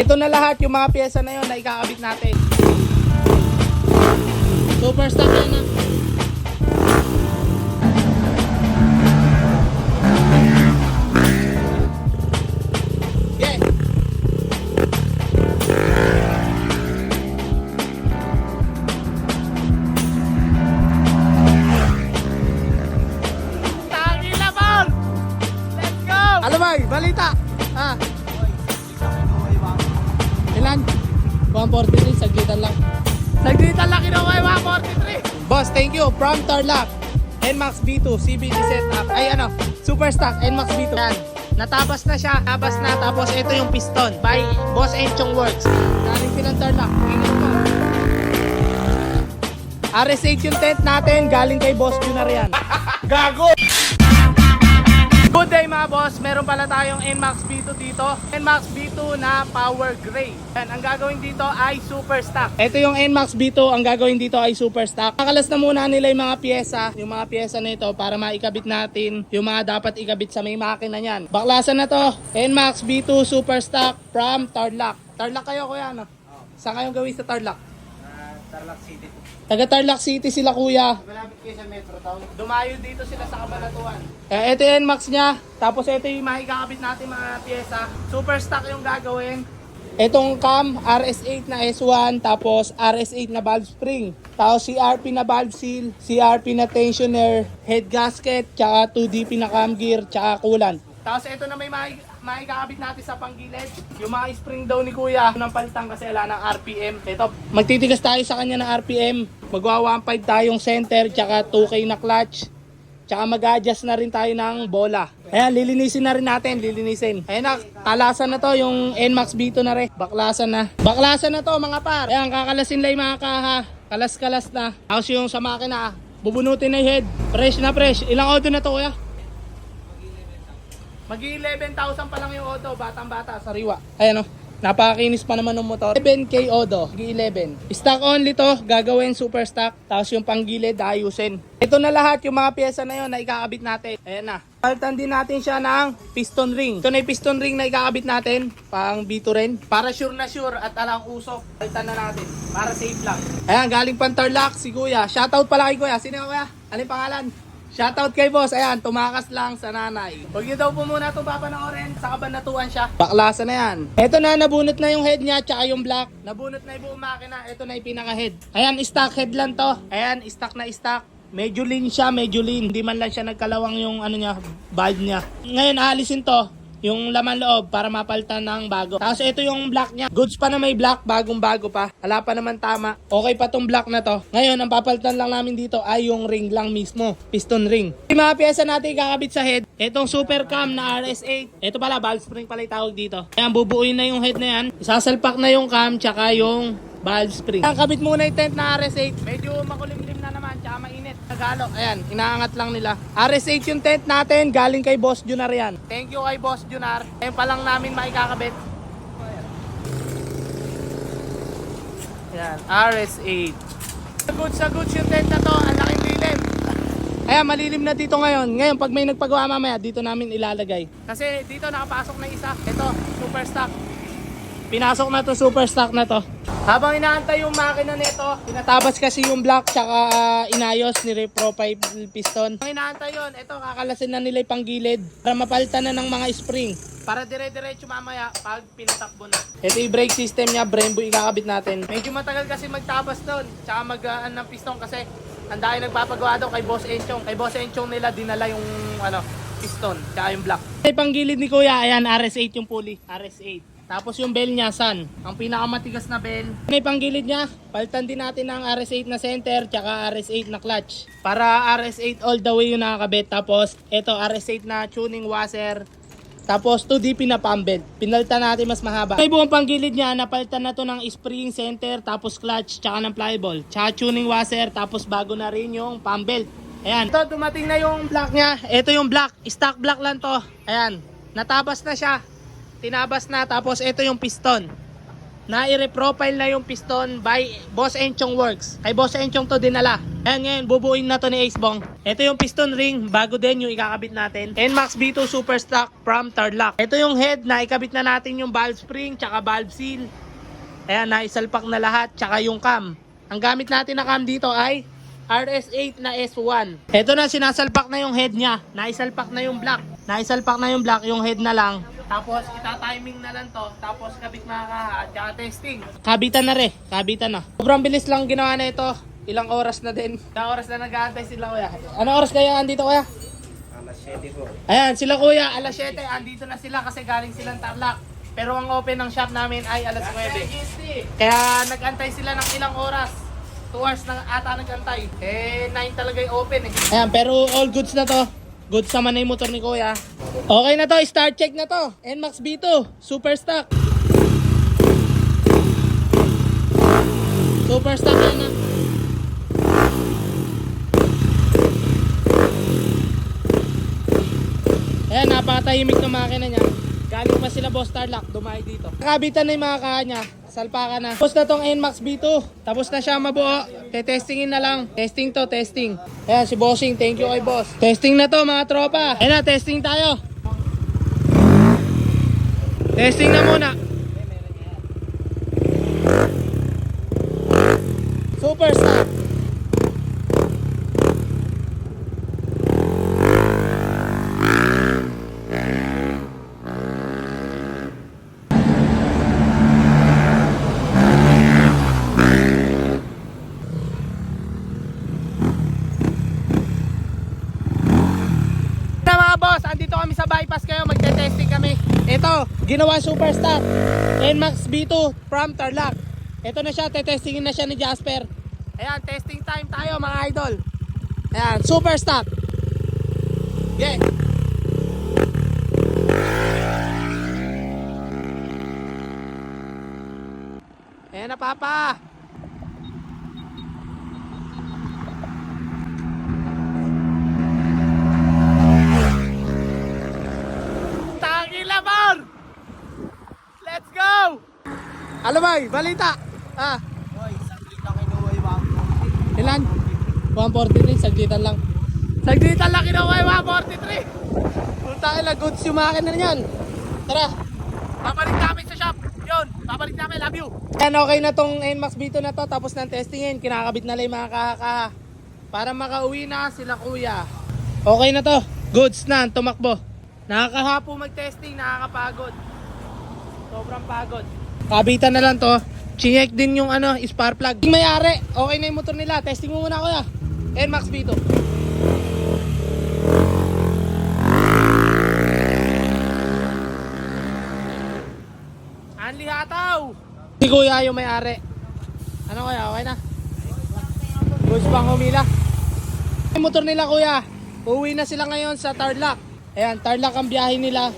Ito na lahat yung mga pyesa na yun na ikakabit natin. Super stock yan na. Yeah. Tangina, Paul! Let's go! Ano ba? Balita! Ah. Ilan? 143, saglitan lang. Saglitan lang kinuha yung 143. Boss, thank you. From Tarlac, NMAX B2, CBT setup. Ay ano, Super Stock, NMAX B2. Yan. Natabas na siya. Tabas na. Tapos ito yung piston. By Boss Enchong Works. Galing silang Tarlac. Tingnan mo. RS8 yung tent natin. Galing kay Boss Junar yan. Gago! Good day mga boss, meron pala tayong NMAX B2 dito. NMAX B2 na power gray. Yan, ang gagawin dito ay super stock. Ito yung NMAX B2, ang gagawin dito ay super stock. Nakalas na muna nila yung mga pyesa na ito para maikabit natin yung mga dapat ikabit sa may makina niyan. Baklasan na to, NMAX B2 super stock from Tarlac. Tarlac kayo kuya, no? Saan kayong gawin sa Tarlac? Tarlac City. Taga Tarlac City sila kuya. Malapit kayo sa Metro Town. Dumayo dito sila sa Cabanatuan. Ito yung NMAX niya. Tapos ito yung makikakabit natin mga pyesa. Super stock yung gagawin. Itong cam, RS8 na S1. Tapos RS8 na valve spring. Tapos CRP na valve seal. CRP na tensioner. Head gasket. Tsaka 2DP na cam gear. Tsaka coolant. Tapos ito na may makikakabit natin sa panggilid. Yung mga spring daw ni kuya ng palitan kasi wala ng RPM. Ito, magtitigas tayo sa kanya ng RPM. Magwa 1.5 tayong center, tsaka 2K na clutch. Tsaka mag-adjust na rin tayo ng bola. Ayan, lilinisin na rin natin, lilinisin. Ayan na, kalasan na to, yung NMAX B2 na rin. Baklasan na. Baklasan na to mga par. Ayan, kakalasin lang yung mga kaha. Kalas-kalas na. Tapos yung sa makina, bubunutin na yung head. Fresh na fresh. Ilang auto na to kuya? Mag-11,000 pa lang yung auto, batang-bata, sariwa. Ayan o, napakakinis pa naman ng motor. 11K auto, G11. Stock only to, gagawin super stock. Tapos yung panggilid, ayusin. Ito na lahat yung mga pyesa na yun na ikakabit natin. Ayan na. Palitan din natin siya ng piston ring. Ito na yung piston ring na ikakabit natin, pang B2 rin. Para sure na sure at alang usok, palitan na natin. Para safe lang. Ayan, galing pang Tarlac si kuya. Shoutout pala kay kuya. Sino kuya? Anong pangalan? Shoutout kay boss, ayan, tumakas lang sa nanay. Huwag niyo daw po muna itong papanoorin, sa Cabanatuan siya. Baklasan na yan. Ito na, nabunot na yung head niya, tsaka yung block. Nabunot na yung buong makina, ito na yung pinaka-head. Ayan, stock head lang to. Ayan, stock na stock. Medyo lean siya, medyo lean. Hindi man lang siya nagkalawang yung ano niya, valve niya. Ngayon, aalisin to. Yung laman loob para mapalitan ng bago. Tapos ito yung block niya. Goods pa na may block, bagong bago pa. Wala pa naman tama. Okay pa tong block na to. Ngayon, ang papalitan lang namin dito ay yung ring lang mismo. Piston ring. Yung mga pyesa natin kakabit sa head. Itong super cam na RS8. Ito pala, valve spring pala yung tawag dito. Ayan, bubuuin na yung head na yan. Isasalpak na yung cam, tsaka yung valve spring. Kabit muna yung tent na RS8. Medyo makulimlim na naman, tsaka mainit. Nagalo, ayan, inaangat lang nila. RS8 yung tent natin, galing kay Boss Junar yan. Thank you kay Boss Junar. Ayan pa lang namin maikakabit. Ayan, RS8. Sa goods yung tent na to, ang laking lilim. Ayan, malilim na dito ngayon. Ngayon, pag may nagpagawa mamaya, dito namin ilalagay. Kasi dito nakapasok na isa. Ito, super stock. Pinasok na to, super stock na to. Habang inaantay yung makina nito, pinatabas kasi yung block tsaka inayos ni profile piston. Habang inaantay yun, ito kakalasin na nila yung panggilid para mapalitan na ng mga spring. Para dire-diretso mamaya pag pinatakbo na. Ito yung brake system niya, Brembo ikakabit natin. Medyo matagal kasi magtabas doon, tsaka magaan ng piston kasi ang dahil nagpapagawa daw kay Boss Enchong. Kay Boss Enchong nila dinala yung piston, tsaka yung block. Yung panggilid ni Kuya, ayan RS8 yung pulley, RS8. Tapos yung bell niya, San? Ang pinakamatigas na bell. May panggilid niya. Palitan din natin ng RS8 na center, tsaka RS8 na clutch. Para RS8 all the way yung nakakabit. Tapos, ito RS8 na tuning washer. Tapos, 2DP na pump belt. Pinalitan natin mas mahaba. May buong panggilid niya, napalitan na to ng spring center, tapos clutch, tsaka ng pliable. Tsaka tuning washer, tapos bago na rin yung pump belt. Ayan. Ito, dumating na yung block niya. Ito yung block. Stock block lang to. Ayan. Natabas na siya. Tinabas na, tapos ito yung piston. Na i-reprofile na yung piston by Boss Enchong Works. Kay Boss Enchong to dinala. Ayan ngayon, bubuin na to ni Ace Bong. Ito yung piston ring, bago din yung ikakabit natin. NMAX B2 Super Stock from Tarlac. Ito yung head na ikabit na natin yung valve spring, tsaka valve seal. Ayan, naisalpak na lahat, tsaka yung cam. Ang gamit natin na cam dito ay RS8 na S1. Ito na, sinasalpak na yung head niya. Naisalpak na yung block. Naisalpak na yung block, yung head na lang. Tapos, ita-timing na lang to. Tapos, kabit mga kaha at tsaka testing. Kabitan na rin. Kabitan na. Sobrang bilis lang ginawa na ito. Ilang oras na din. Ilang oras na nag-aantay sila kuya. Anong oras kaya andito kuya? Alas 7 po. Ayan, sila kuya, alas 7. Andito na sila kasi galing silang Tarlac. Pero ang open ng shop namin ay alas 9. Kaya nag-antay sila ng ilang oras. 2 hours na ata nag-antay. 9 talaga yung open eh. Ayan, pero all goods na to. Goods naman na yung motor ni kuya. Okay na to, start check na to. NMAX B2, super stock. Super stock yan na. Ayan, napakatahimik ng makina niya. Galing pa sila Boss Tarlac, dumayo dito. Nakabitan na yung mga kaha niya. Salpakan na. Tapos na tong NMAX B2. Tapos na siya mabuo. Testingin na lang. Testing to, testing. Ayan, si Bossing. Thank you kay Boss. Testing na to mga tropa. Ayan na, testing tayo. Testing na muna. Super stock. Mga boss, andito kami sa bypass kayo, magte-testing kami. Ito, ginawa super stock NMAX B2 from Tarlac. Ito na siya, te-testingin na siya ni Jasper. Ayan, testing time tayo mga idol. Ayan, super stock. Yeah. Ayan na papa. Labor! Let's go! Ano ba? Balita! Hoy, saglit lang kinuha yung Ilan? 143, saglitan lang. Saglitan lang kinuha yung 143! Punta kila, goods yung makina na yan. Tara! Babalik namin sa shop. Yun, babalik namin. Love you! Yan, okay na tong NMAX B2 na to. Tapos ng testingin, kinakabit na lang yung mga kaha-kaha. Para makauwi na sila kuya. Okay na to. Goods na, tumakbo. Nakakahapo mag-testing, nakakapagod. Sobrang pagod. Kabitan na lang to. Chinek din yung spark plug. Yung mayari, okay na yung motor nila. Testing mo muna kuya. NMAX B2. Anli hataw. Si kuya yung mayari. Ano kuya, okay na? Gusto pang humila. Yung motor nila kuya. Uwi na sila ngayon sa Tarlac. Ayan, Tarlac ang biyahe nila.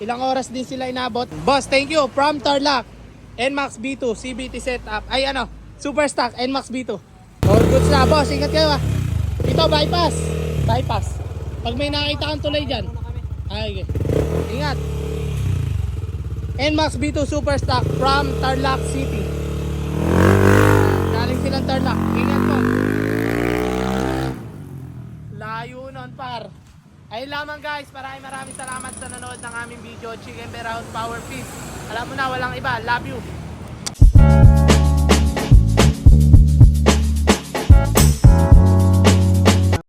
Ilang oras din sila inabot. Boss, thank you. From Tarlac, NMAX B2, CBT setup. Ay super stock, NMAX B2. All goods na, boss. Ingat kayo Ito, bypass. Bypass. Pag may nakita kang tulay dyan. Ay, okay. Ingat. NMAX B2 super stock from Tarlac City. Galing silang Tarlac. Ingat po. Layo nun, par. Ayun lamang guys, maraming salamat sa nanood ng aming video. Chicken Bear House Power Piece. Alam mo na, walang iba. Love you.